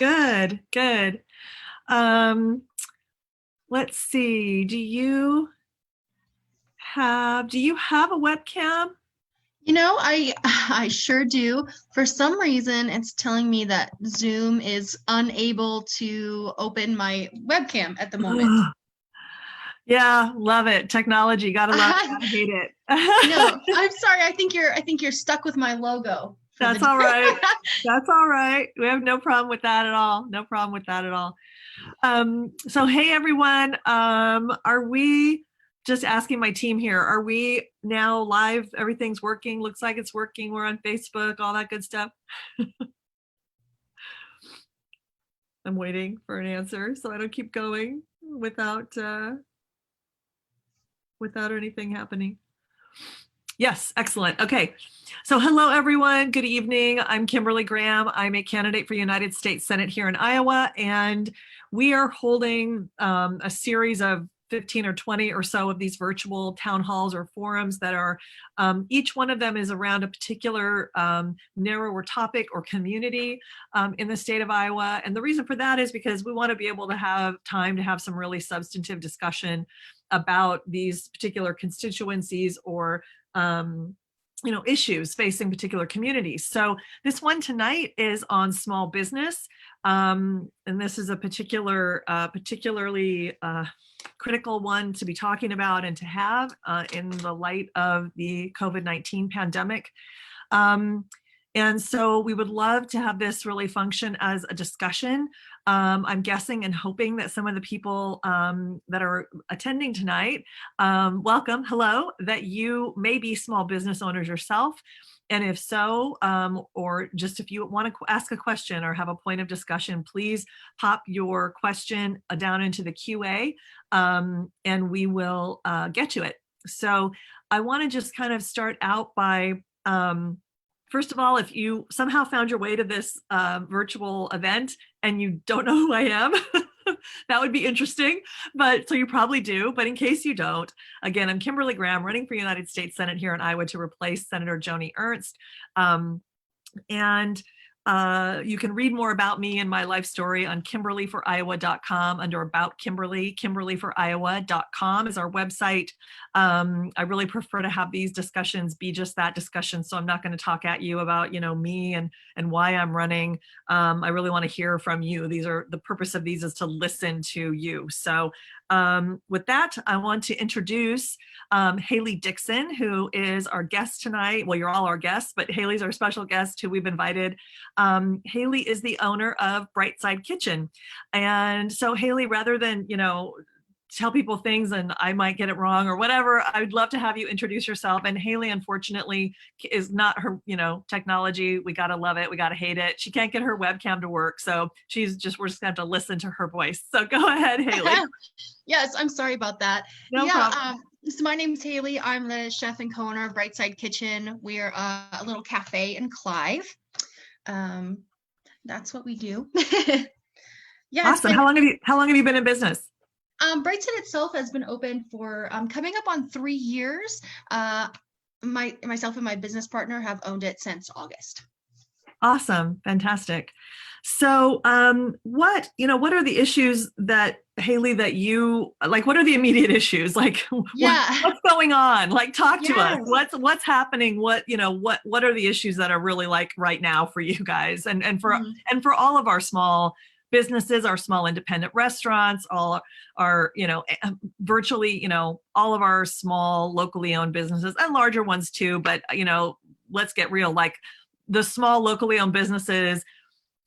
Good, good. Um, let's see. Do you have a webcam? I sure do. For some reason, it's telling me that Zoom is unable to open my webcam at the moment. Ugh. Yeah, love it. Technology, gotta love it, I gotta hate it. know. I'm sorry. I think you're stuck with my logo for That's the all right. That's all right. We have no problem with that at all. No problem with that at all. So hey everyone, are we just asking my team here? Are we now live? Everything's working. Looks like it's working. We're on Facebook, all that good stuff. I'm waiting for an answer so I don't keep going without anything happening. Yes, excellent. Okay. So hello, everyone. Good evening. I'm Kimberly Graham. I'm a candidate for United States Senate here in Iowa, and we are holding a series of 15 or 20 or so of these virtual town halls or forums that are, each one of them is around a particular narrower topic or community in the state of Iowa. And the reason for that is because we want to be able to have time to have some really substantive discussion about these particular constituencies or issues facing particular communities. So this one tonight is on small business. And this is a particularly critical one to be talking about and to have in the light of the COVID-19 pandemic. And so we would love to have this really function as a discussion. I'm guessing and hoping that some of the people that are attending tonight, welcome, hello, that you may be small business owners yourself. And if so, or just if you want to ask a question or have a point of discussion, please pop your question down into the QA and we will get to it. So I want to just kind of start out by first of all, if you somehow found your way to this virtual event and you don't know who I am, that would be interesting, but so you probably do. But in case you don't, again, I'm Kimberly Graham, running for United States Senate here in Iowa to replace Senator Joni Ernst. And you can read more about me and my life story on kimberlyforiowa.com under About Kimberly. Kimberlyforiowa.com is our website. I really prefer to have these discussions be just that discussion. So I'm not going to talk at you about, me and why I'm running. I really want to hear from you. The purpose of these is to listen to you. So with that, I want to introduce Haley Dixon, who is our guest tonight. Well, you're all our guests, but Haley's our special guest who we've invited. Haley is the owner of Brightside Kitchen. And so Haley, rather than, tell people things and I might get it wrong or whatever, I'd love to have you introduce yourself. And Haley, unfortunately, is not her, technology. We got to love it. We got to hate it. She can't get her webcam to work. So we're just going to have to listen to her voice. So go ahead, Haley. Yes, I'm sorry about that. No problem. So my name's Haley. I'm the chef and co-owner of Brightside Kitchen. We're a little cafe in Clive. That's what we do. Yeah. Awesome. How long have you been in business? Brightside itself has been open for coming up on 3 years. Myself and my business partner have owned it since August. Awesome. Fantastic. So what are the issues that Haley, that you like, what are the immediate issues? Like what's going on? Like talk to us. What's happening? What are the issues that are really like right now for you guys and for all of our small businesses, our small independent restaurants, all our, virtually, all of our small locally owned businesses and larger ones too. But, let's get real, like the small locally owned businesses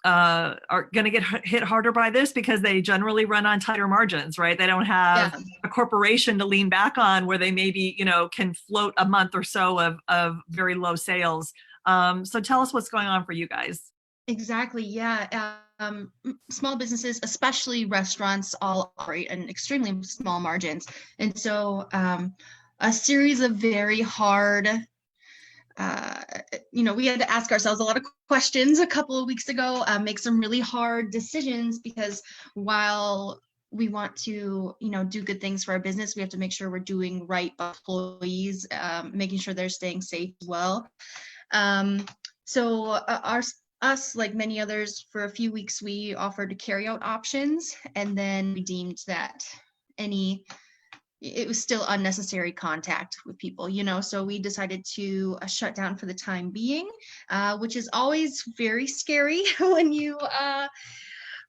are going to get hit harder by this because they generally run on tighter margins, right? They don't have a corporation to lean back on where they maybe, can float a month or so of very low sales. So tell us what's going on for you guys. Exactly. Yeah. Small businesses, especially restaurants, all operate in extremely small margins. And so a series of very hard, we had to ask ourselves a lot of questions a couple of weeks ago, make some really hard decisions, because while we want to, do good things for our business, we have to make sure we're doing right by employees, making sure they're staying safe as well. So us, like many others, for a few weeks, we offered carryout options, and then we deemed that it was still unnecessary contact with people, so we decided to shut down for the time being, which is always very scary when you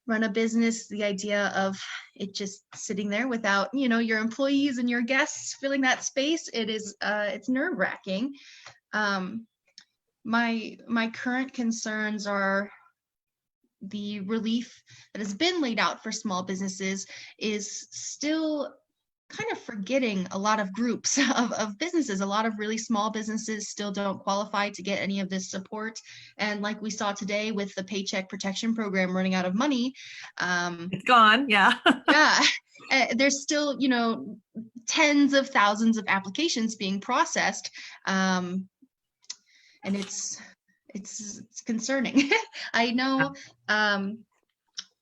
run a business. The idea of it just sitting there without, your employees and your guests filling that space, it's nerve-wracking. My current concerns are the relief that has been laid out for small businesses is still kind of forgetting a lot of groups of businesses. A lot of really small businesses still don't qualify to get any of this support. And like we saw today with the Paycheck Protection Program running out of money, it's gone. Yeah. yeah, there's still, tens of thousands of applications being processed. And it's concerning. I know,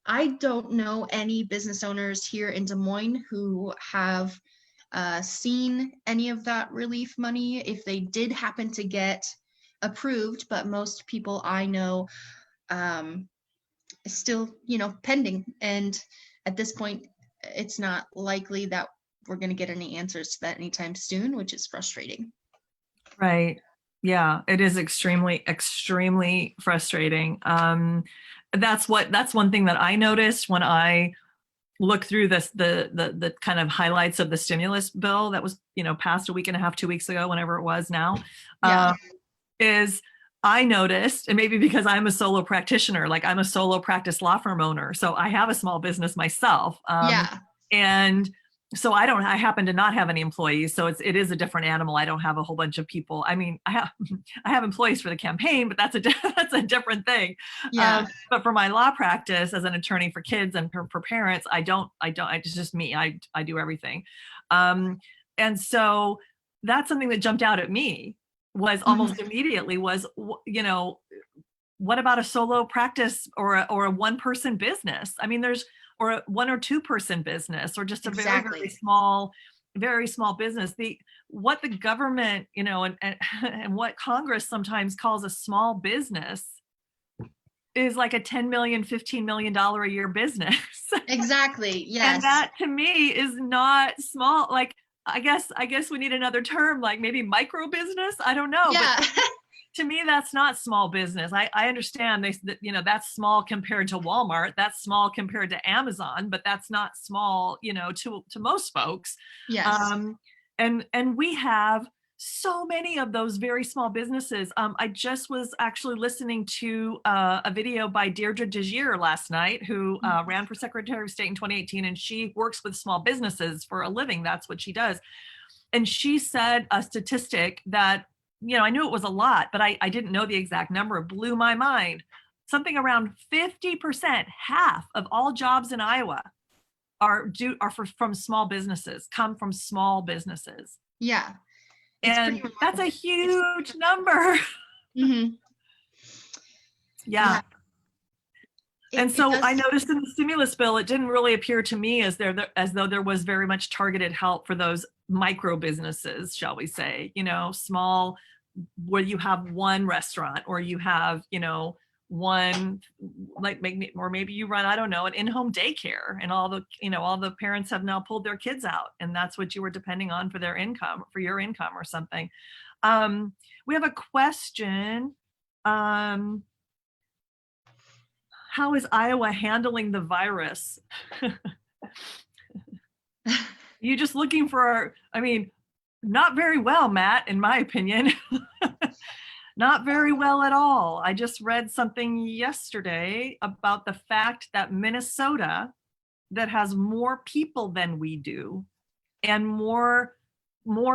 I don't know any business owners here in Des Moines who have seen any of that relief money, if they did happen to get approved, but most people I know is still, pending. And at this point, it's not likely that we're going to get any answers to that anytime soon, which is frustrating. Right. Yeah, it is extremely, extremely frustrating. That's one thing that I noticed when I look through the kind of highlights of the stimulus bill that was, passed a week and a half, 2 weeks ago, whenever it was now, Yeah. is I noticed, and maybe because I'm a solo practitioner, like I'm a solo practice law firm owner, so I have a small business myself. Yeah. And so I happen to not have any employees. So it is a different animal. I don't have a whole bunch of people. I mean, I have employees for the campaign, but that's a different thing. Yeah. But for my law practice as an attorney for kids and for parents, it's just me. I do everything. And so that's something that jumped out at me was almost immediately was, what about a solo practice or a one person business? I mean, or a 1 or 2 person business, or just a Exactly. very small business. What the government, and what Congress sometimes calls a small business is like a $10 million, $15 million a year business. Exactly. Yes. And that to me is not small. Like, I guess we need another term, like maybe micro business. I don't know. Yeah. But to me, that's not small business. I understand that's small compared to Walmart. That's small compared to Amazon, but that's not small, to most folks. Yes. And we have so many of those very small businesses. I just was actually listening to a video by Deirdre DeGier last night, who ran for Secretary of State in 2018, and she works with small businesses for a living. That's what she does. And she said a statistic that, I knew it was a lot, but I didn't know the exact number. It blew my mind. Something around 50%, half of all jobs in Iowa from small businesses, come from small businesses. Yeah. And that's a huge number. Mm-hmm. Yeah. And so I noticed in the stimulus bill, it didn't really appear to me as though there was very much targeted help for those micro businesses, shall we say, small, where you have one restaurant, or you have, one, like maybe you run, I don't know, an in-home daycare, and all the parents have now pulled their kids out, and that's what you were depending on for your income or something. We have a question. How is Iowa handling the virus? You just looking for not very well, Matt, in my opinion. Not very well at all. I just read something yesterday about the fact that Minnesota, that has more people than we do, and more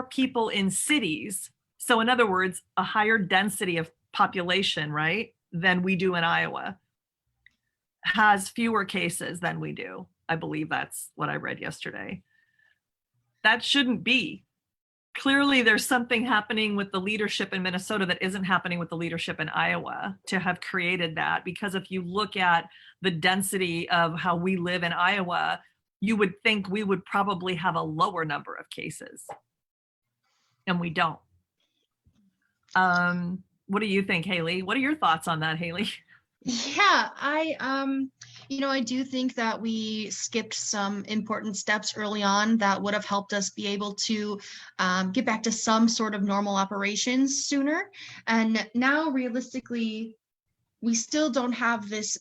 people in cities. So in other words, a higher density of population, right, than we do in Iowa, has fewer cases than we do. I believe that's what I read yesterday. That shouldn't be. Clearly, there's something happening with the leadership in Minnesota that isn't happening with the leadership in Iowa to have created that. Because if you look at the density of how we live in Iowa, you would think we would probably have a lower number of cases. And we don't. What do you think, Haley? What are your thoughts on that, Haley? Yeah, I do think that we skipped some important steps early on that would have helped us be able to get back to some sort of normal operations sooner. And now, realistically, we still don't have this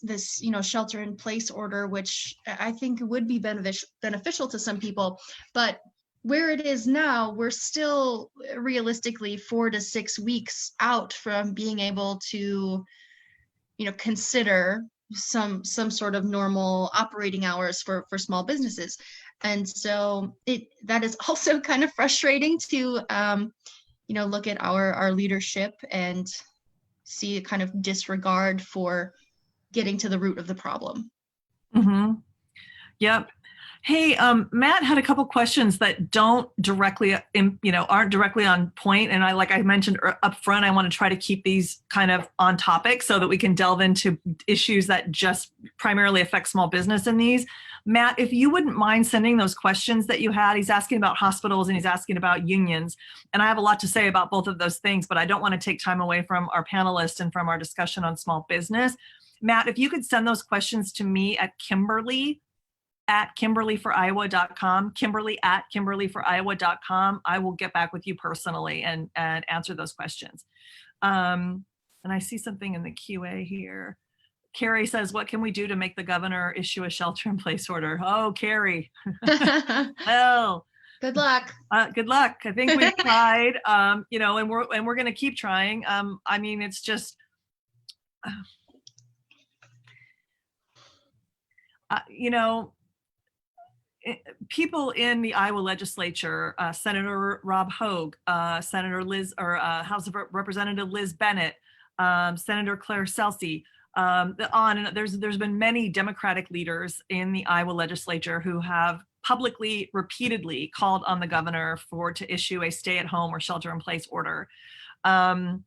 shelter in place order, which I think would be beneficial to some people. But where it is now, we're still realistically 4 to 6 weeks out from being able to consider some sort of normal operating hours for small businesses. And so that is also kind of frustrating to look at our leadership and see a kind of disregard for getting to the root of the problem. Mm-hmm. Yep. Hey, Matt had a couple questions that don't directly, aren't directly on point. And like I mentioned up front, I want to try to keep these kind of on topic so that we can delve into issues that just primarily affect small business in these. Matt, if you wouldn't mind sending those questions that you had, he's asking about hospitals and he's asking about unions. And I have a lot to say about both of those things, but I don't want to take time away from our panelists and from our discussion on small business. Matt, if you could send those questions to me at Kimberly@KimberlyForIowa.com, Kimberly@KimberlyForIowa.com. I will get back with you personally and answer those questions. And I see something in the QA here. Carrie says, what can we do to make the governor issue a shelter in place order? Oh, Carrie. Well, good luck. Good luck. I think we've tried, and we're going to keep trying. I mean, it's just, people in the Iowa legislature, Senator Rob Hogue, Senator Liz, or House of Representative Liz Bennett, Senator Claire Celsey, there's been many Democratic leaders in the Iowa legislature who have publicly, repeatedly called on the governor to issue a stay-at-home or shelter-in-place order. And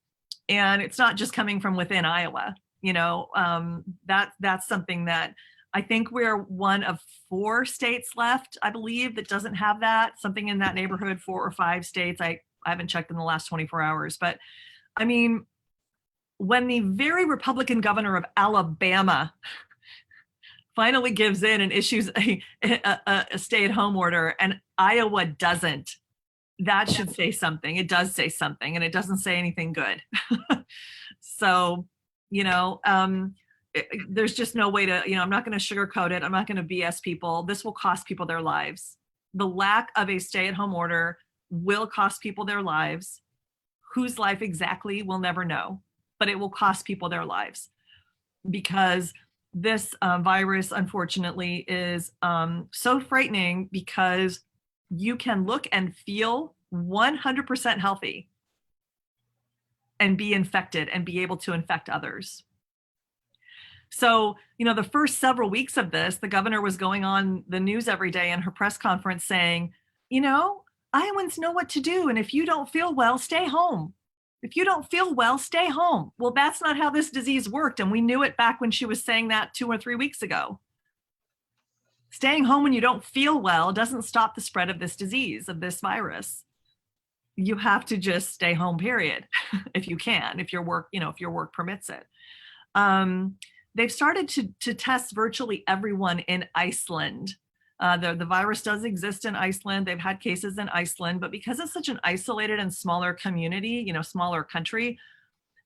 it's not just coming from within Iowa. That's something that I think we're one of 4 states left, I believe, that doesn't have that. Something in that neighborhood, 4 or 5 states. I haven't checked in the last 24 hours, but I mean, when the very Republican governor of Alabama finally gives in and issues a stay-at-home order and Iowa doesn't, that should say something. It does say something, and it doesn't say anything good. So, there's just no way to, I'm not going to sugarcoat it. I'm not going to BS people. This will cost people their lives. The lack of a stay-at-home order will cost people their lives. Whose life exactly, we'll never know, but it will cost people their lives because this virus, unfortunately, is so frightening because you can look and feel 100% healthy and be infected and be able to infect others. So, the first several weeks of this, the governor was going on the news every day in her press conference saying, Iowans know what to do. And if you don't feel well, stay home. If you don't feel well, stay home. Well, that's not how this disease worked. And we knew it back when she was saying that 2 or 3 weeks ago. Staying home when you don't feel well doesn't stop the spread of this disease, of this virus. You have to just stay home, period, if you can, if your work permits it. They've started to test virtually everyone in Iceland. The virus does exist in Iceland. They've had cases in Iceland, but because it's such an isolated and smaller community, smaller country,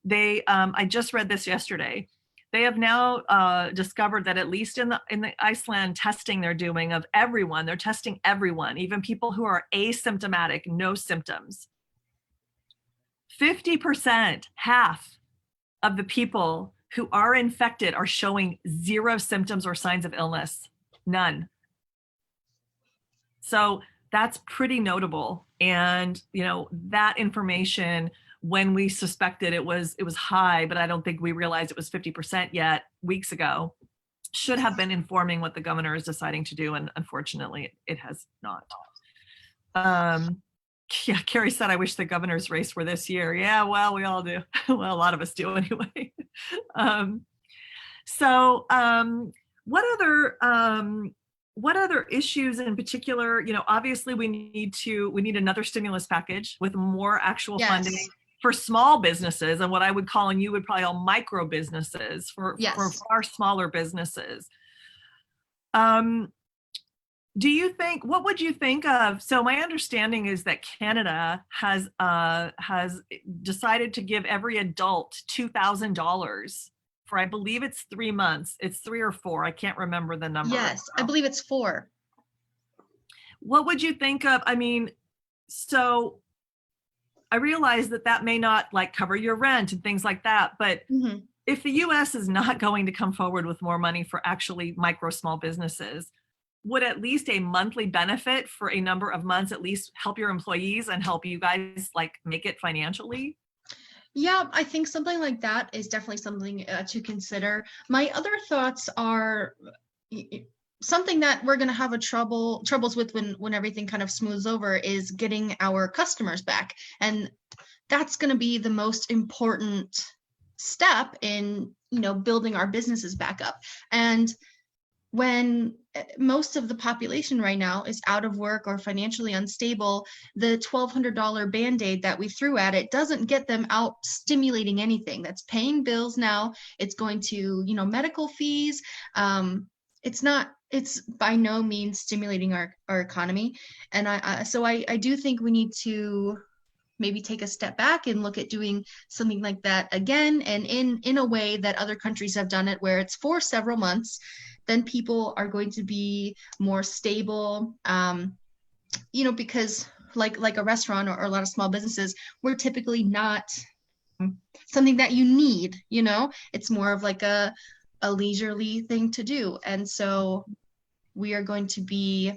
I just read this yesterday. They have now discovered that at least in the Iceland testing they're doing of everyone, they're testing everyone, even people who are asymptomatic, no symptoms. 50%, half of the people who are infected are showing 0 symptoms or signs of illness, none. So that's pretty notable. And, that information, when we suspected it was high, but I don't think we realized it was 50% yet weeks ago, should have been informing what the governor is deciding to do. And unfortunately, it has not. Yeah, Carrie said, I wish the governor's race were this year. Yeah, well, we all do. Well, a lot of us do anyway. What other issues in particular? Obviously we need another stimulus package with more actual funding for small businesses, and what I would call, and you would probably call micro businesses, for Yes. far smaller businesses. Do you think, what would you think of, so my understanding is that Canada has decided to give every adult $2,000 for, I believe it's 3 months. It's 3 or 4. I can't remember the number right Yes, I now. believe it's 4. What would you think of, I mean, so I realize that that may not like cover your rent and things like that, but Mhm. if the US is not going to come forward with more money for actually micro small businesses, would at least a monthly benefit for a number of months at least help your employees and help you guys like make it financially? Yeah, I think something like that is definitely something to consider. My other thoughts are something that we're going to have a troubles with when everything kind of smooths over is getting our customers back, and that's going to be the most important step in building our businesses back up. And when most of the population right now is out of work or financially unstable, the $1,200 band-aid that we threw at it doesn't get them out stimulating anything. That's paying bills now. It's going to, medical fees. It's by no means stimulating our economy. And I do think we need to maybe take a step back and look at doing something like that again, and in a way that other countries have done it, where it's for several months. Then people are going to be more stable, because like a restaurant or a lot of small businesses, we're typically not something that you need. It's more of like a leisurely thing to do, and so we are going to be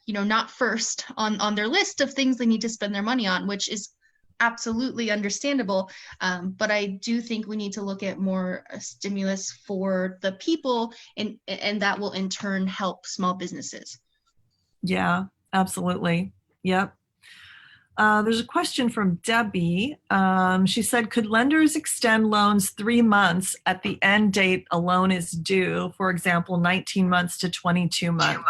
not first on their list of things they need to spend their money on, which is absolutely understandable. But I do think we need to look at more stimulus for the people, and that will in turn help small businesses. Yeah, absolutely. Yep. There's a question from Debbie. She said, could lenders extend loans 3 months at the end date a loan is due, for example, 19 months to 22 months?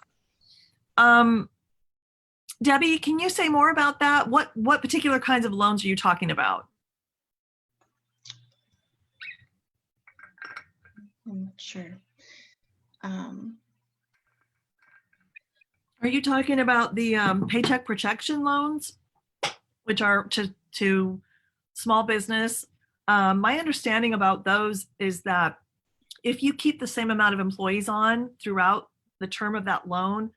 Debbie, can you say more about that? What particular kinds of loans are you talking about? I'm not sure. Are you talking about the paycheck protection loans, which are to small business? My understanding about those is that if you keep the same amount of employees on throughout the term of that loan,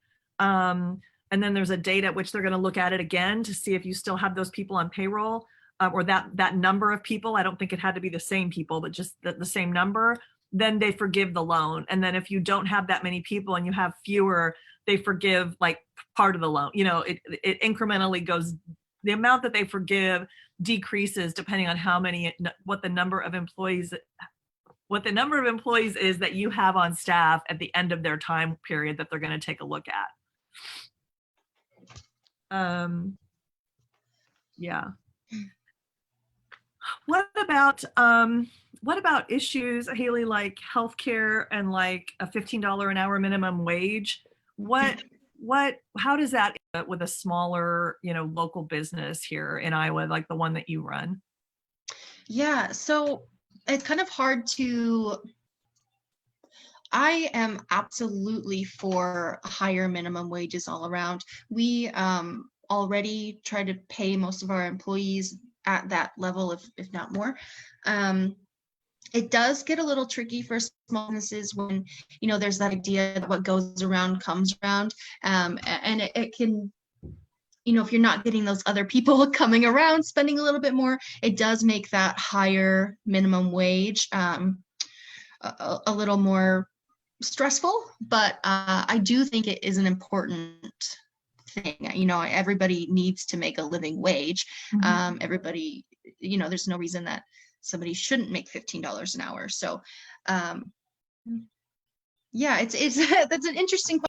and then there's a date at which they're going to look at it again to see if you still have those people on payroll, or that number of people. I don't think it had to be the same people, but just the same number. Then they forgive the loan. And then if you don't have that many people and you have fewer, they forgive like part of the loan. It incrementally goes. The amount that they forgive decreases depending on what the number of employees is that you have on staff at the end of their time period that they're going to take a look at. Yeah. What about issues, Haley, like healthcare and like a $15 an hour minimum wage? How does that with a smaller, local business here in Iowa, like the one that you run? Yeah, so it's kind of hard to. I am absolutely for higher minimum wages all around. We already try to pay most of our employees at that level, if not more. It does get a little tricky for small businesses when there's that idea that what goes around comes around, and it can. If you're not getting those other people coming around spending a little bit more, it does make that higher minimum wage a little more stressful. But I do think it is an important thing. Everybody needs to make a living wage. Mhm. Everybody, there's no reason that somebody shouldn't make $15 an hour. So yeah, it's that's an interesting